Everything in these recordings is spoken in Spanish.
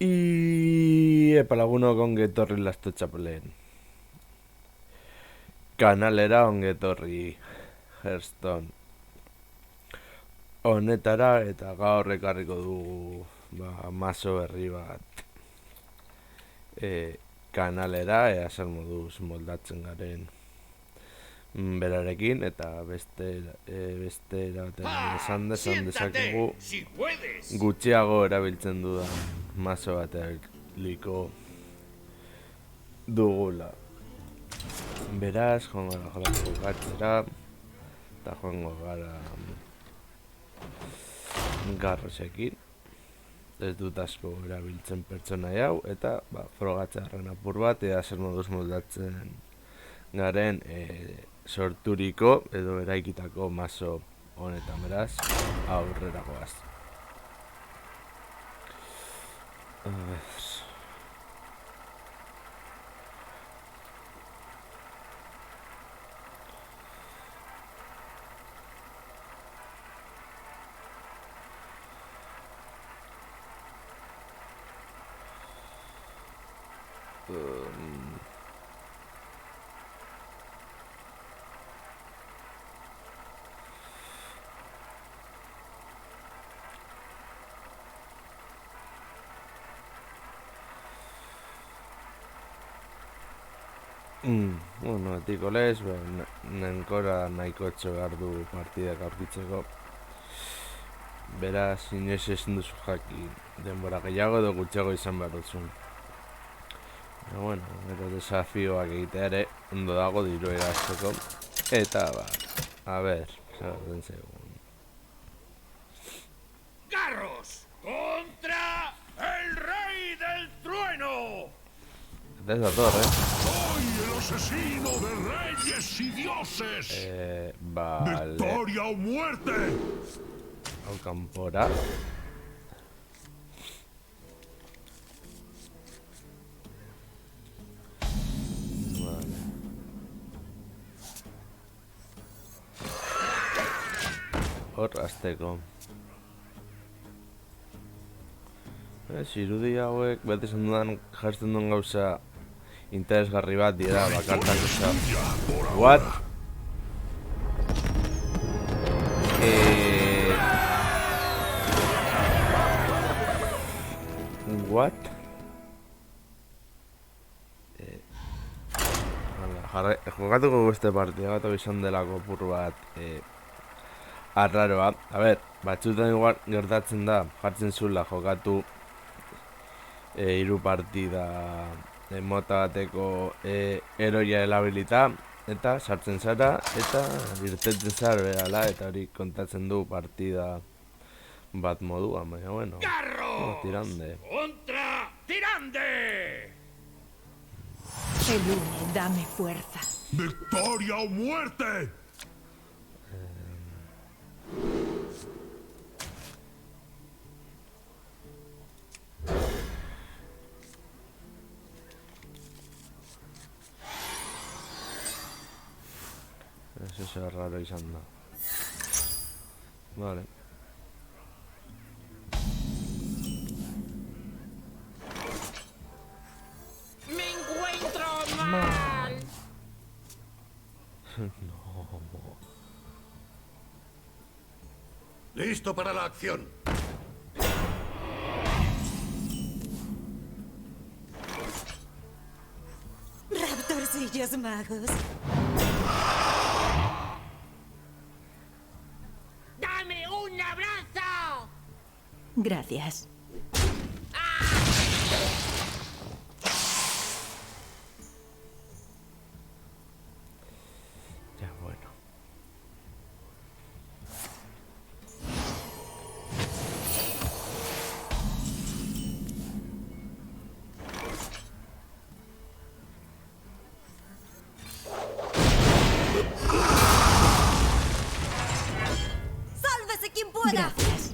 Y lagunok ongi etorri Lasto Txapelen kanalera, ongi etorri Hearthstone honetara, eta gaur ekarriko dugu mazo berri bat kanalera, ea zer moduz moldatzen garen berarekin, eta beste erabatean esan dezakegu gutxiago erabiltzen dudan mazo bat erabiliko dugula. Beraz, joango gara jolatu gatzera, eta joango gara garrosekin. Ez dut asko erabiltzen pertsonai hau, eta frogatzearen apur bat, ea zer moduz moldatzen garen sorturiko edo eraikitako mazo honetan. Beraz, aurrera goaz. Bueno, etiko lez, nenkora nahiko etxo behar du partidak aurkitzeko. Beraz, inoiz ezin duzu jakin denbora gehiago edo gutxiago izan behar duzun. Bueno, gero desafioak egitea ere ondo dago diru erazteko. Eta, a ber, zer den segun. ¡Garros! ¡Contra el rey del trueno! Eta ez dator, ¡Soy el asesino de reyes y dioses! Vale. ¡Victoria o muerte! Hau kanpora. Vale. Hor, azteko. Irudi hauek, beti esan dudan jartzen duen gauza interesgarri bat dira, bakartak oza. What? What? Jokatuko beste partida bat izan delako pur bat arraroa. A ber, batzutan igual gertatzen da, jartzen zula jokatu hiru partida mota bateko eroia elabilita, eta sartzen zara, eta irtetzen zara berala, eta hori kontatzen du partida bat moduan, baina bueno. Tirande. ¡Contra Tirande! Elune, dame fuerza. ¡Victoria o muerte! Eso es raro izan da. Vale. Me encuentro mal. No. ¡Listo para la acción! Raptorcillos magos. ¡Dame un abrazo! Gracias. Ya, bueno. ¡Sálvese quien pueda! Gracias.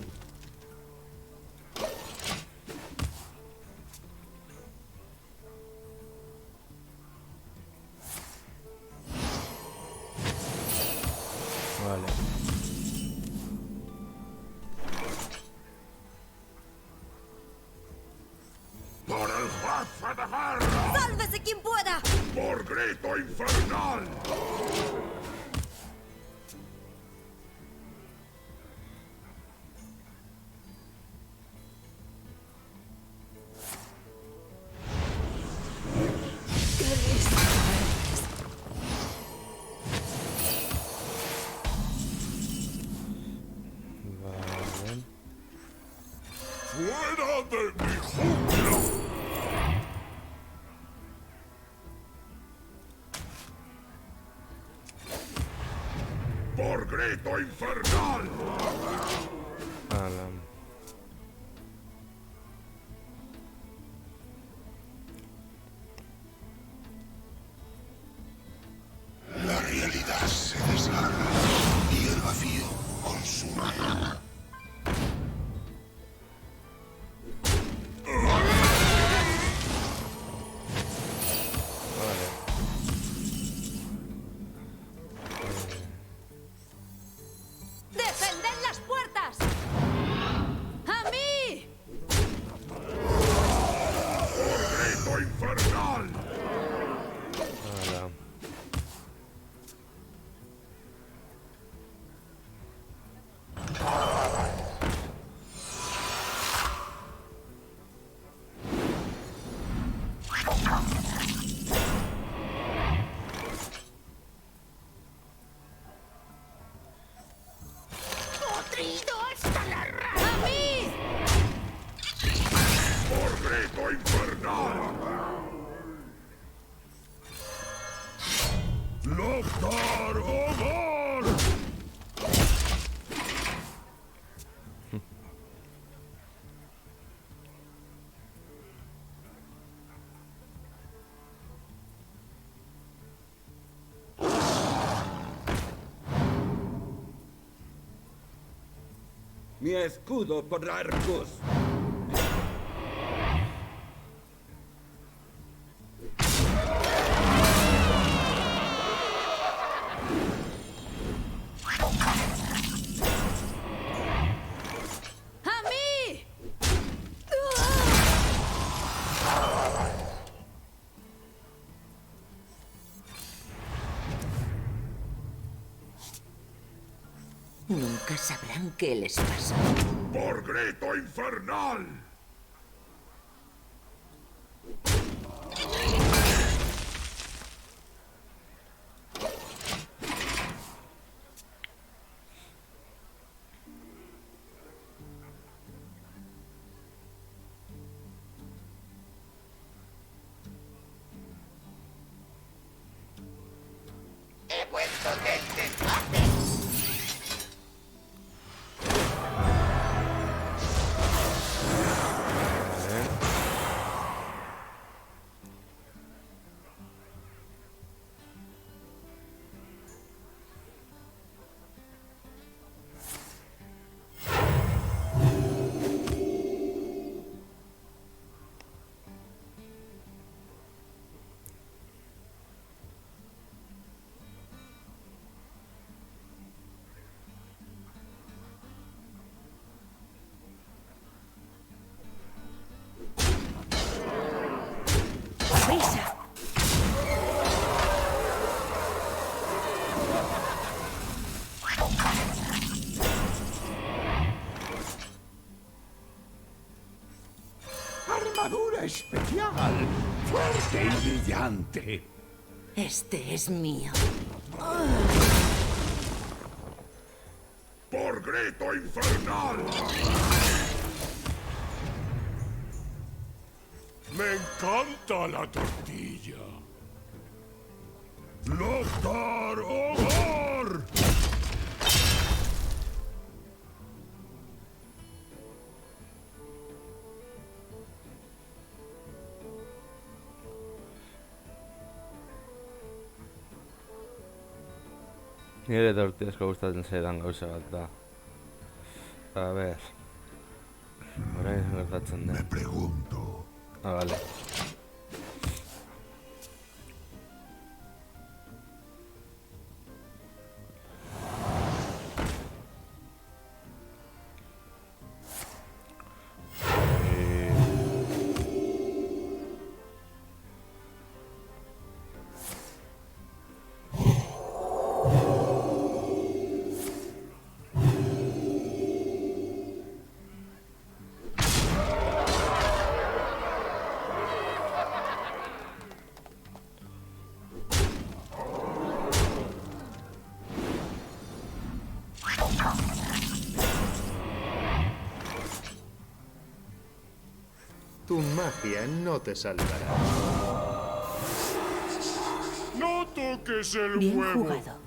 ¡Por el jefe de guerra! ¡Sálvese quien pueda! ¡Por grito infernal! Vale. ¡Fuera de mi jungla! ¡Por grito infernal! Vale. La realidad se desgarra y el vacío consume. Vale. ¡Defended las puertas! ¡A mí! ¡Grito infernal! Vale. ¡Podrido hasta la raíz! ¡A mí! ¡Por grito infernal! ¡Loctar Ogor! Mi escudo por Arcus. ¡A mí! Nunca sabrán qué les pasa. ¡Por grito infernal! ¡He vuelto desde entonces! ¡Prisa! ¡Armadura especial! ¡Fuerte y brillante! Este es mío. ¡Por grito infernal! ¡Me encanta la tortilla! ¡Loctar Ogor! Nire tortillazko gustatzen zaidan gauza bat da. A ver. Orain gertatzen Me den. pregunto... Ah, vale. Tu magia no te salvará. No toques el Bien huevo. jugado.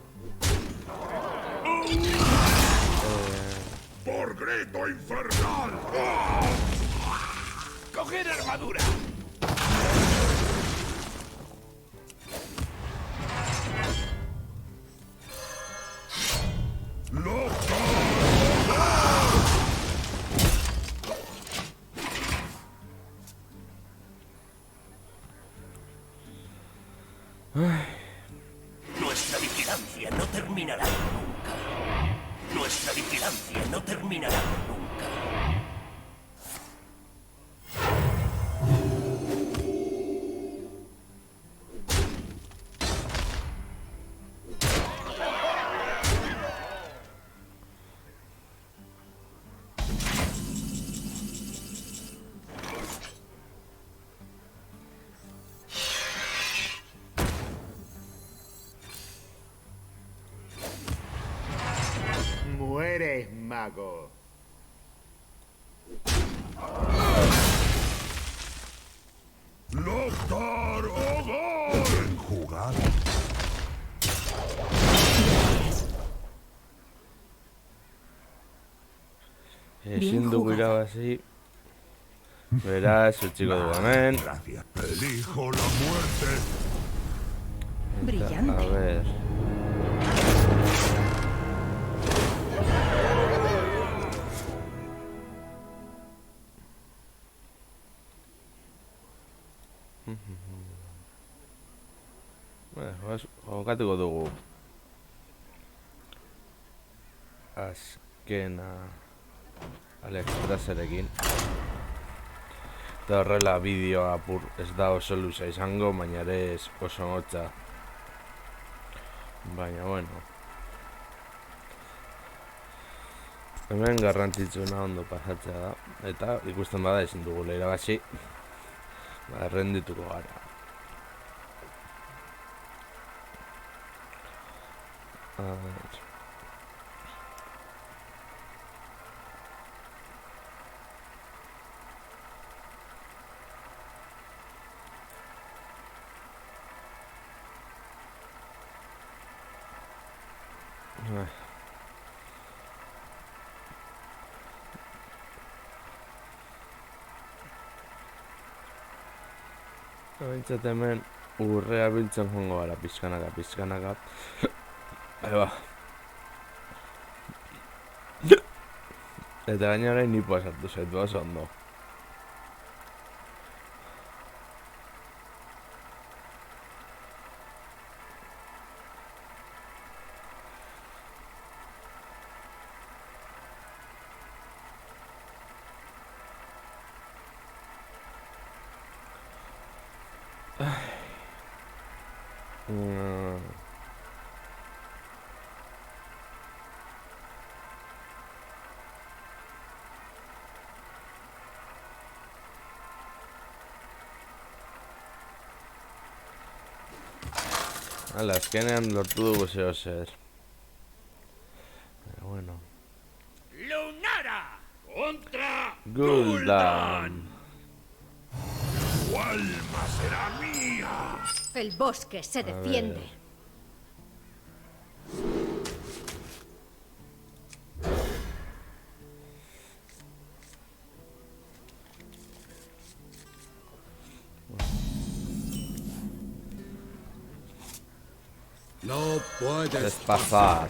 Por grito infernal. Coger armadura. ¡Loco! Nuestra vigilancia no terminará nunca. Nuestra vigilancia no terminará nunca. Mueres, mago. ¡Loctar Hogar! Bien jugado. Bien Ezin dugu jugado. irabazi. Beraz, utziko dugu hemen. Gracias. Elijo la muerte. Eta, Brillante. a ver. Jokatuko dugu. Azkena Alexstraserekin. Eta horrela bideoa apur ez da oso luza izango, baina ere ez oso hotza. Baina, bueno. Hemen garrantzitsuna ondo pasatzea da. Eta ikusten bada ezin dugula irabazi. Errendituko gara. A ver. Bintzat hemen urrea biltzen joango gara, pizkanaka. Eba. Eta gainera nipo esartu zaitu oso ondo. Hala, azkenean lortu dugu zeo zer. Pero bueno. Lunara contra Gul'dan. Tu alma será mía. El bosque se defiende. No puedes Despazar.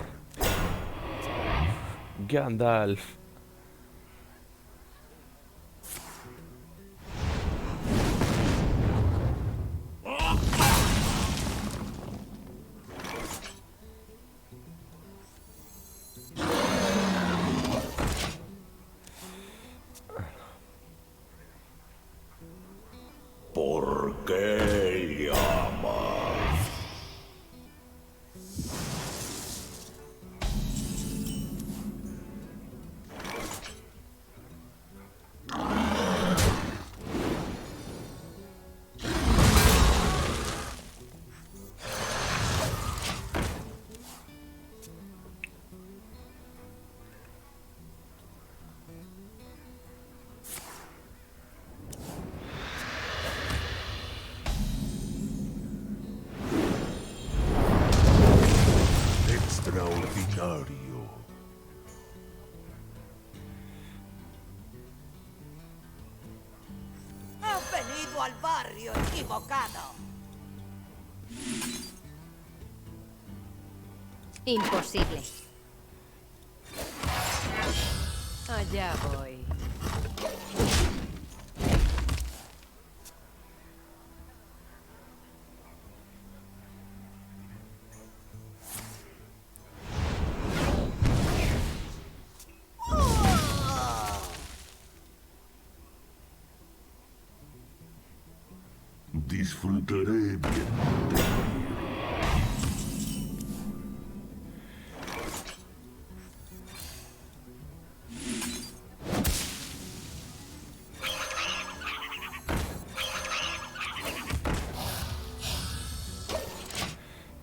Gandalf. ¿Por qué llamas? al barrio equivocado. Imposible. Allá voy. Disfrutaré bien.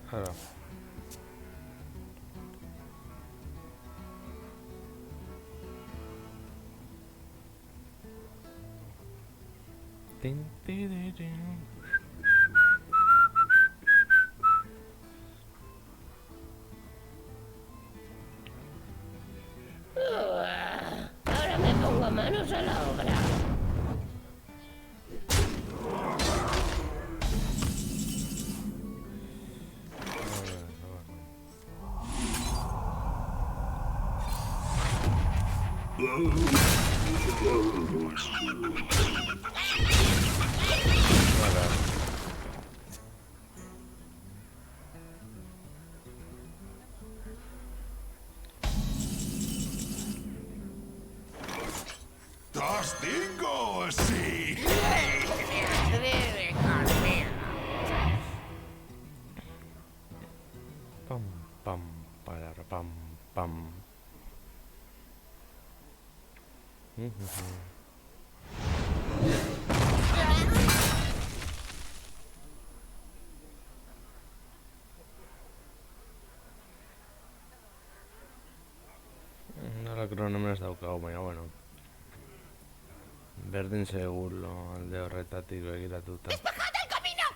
Claro. Tin, ti, di, di. Ahora me pongo manos a la obra. ¡Castigo! ¡Sí! Pam, pam, para, pam, pam. Nola kronomenos daukagu, baina, bueno. Berdin seguro alde horretatik begiratuta. ¡Dejad el camino!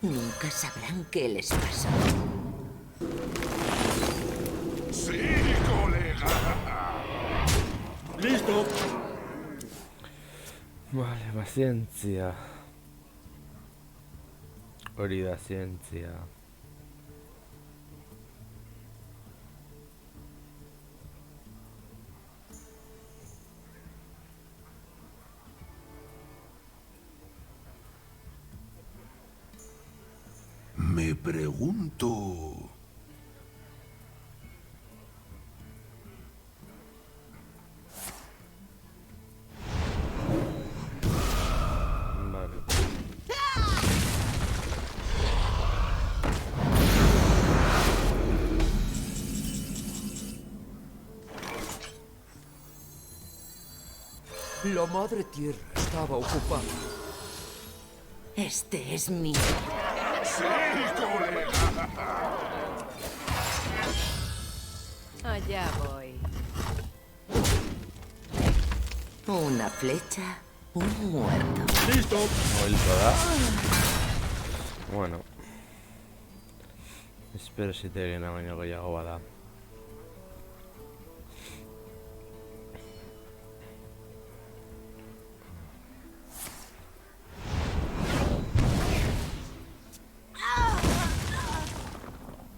Nunca sabrán qué les pasó. ¡Sí, colega! ¡Listo! Vale, paciencia. Hori da zientzia. Me pregunto... Vale. La madre tierra estaba ocupada. Este es mío. ¡Sí, colega! Allá voy. Una flecha, un muerto. ¡Listo! Oilto da. Bueno. Espero zitegena baino gehiago bada.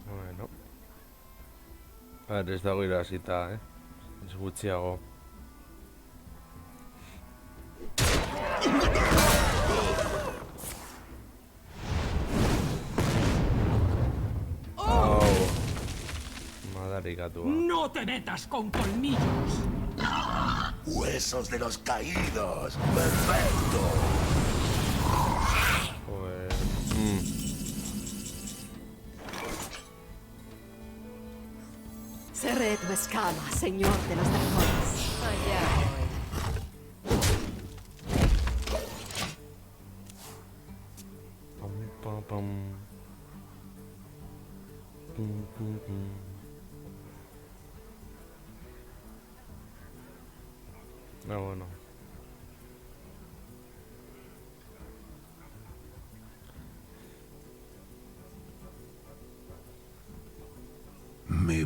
Bueno. Ez dago irasita, Ez gutxiago. Au. Madarikatua. ¡No te metas con colmillos! Huesos de los caídos. Perfecto. Joder. Seré tu escala, señor de los dragones. Allá voy. Pam, pam, pam. Pum, pum, pum. Ah, bueno.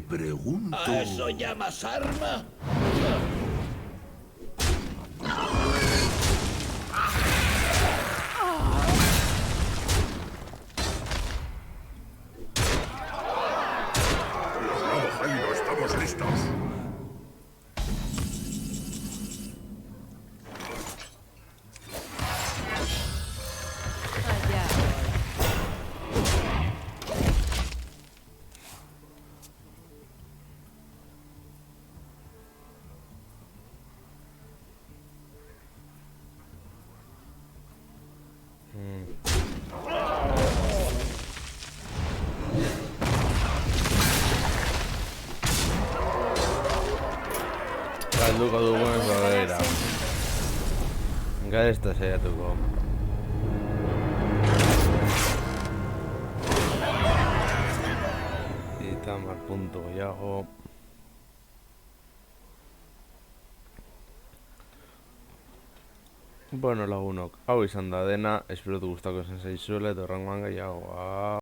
pregunto. ¿A eso llamas arma? Lado Jairo, estamos listos. Allá voy. Galduko dugun zogera. Garezta saiatuko. Eta mar puntu gehiago. Bueno, lagunok, hau izan da dena, espero du gustako zen zaizuela eta horrengoan gehiago.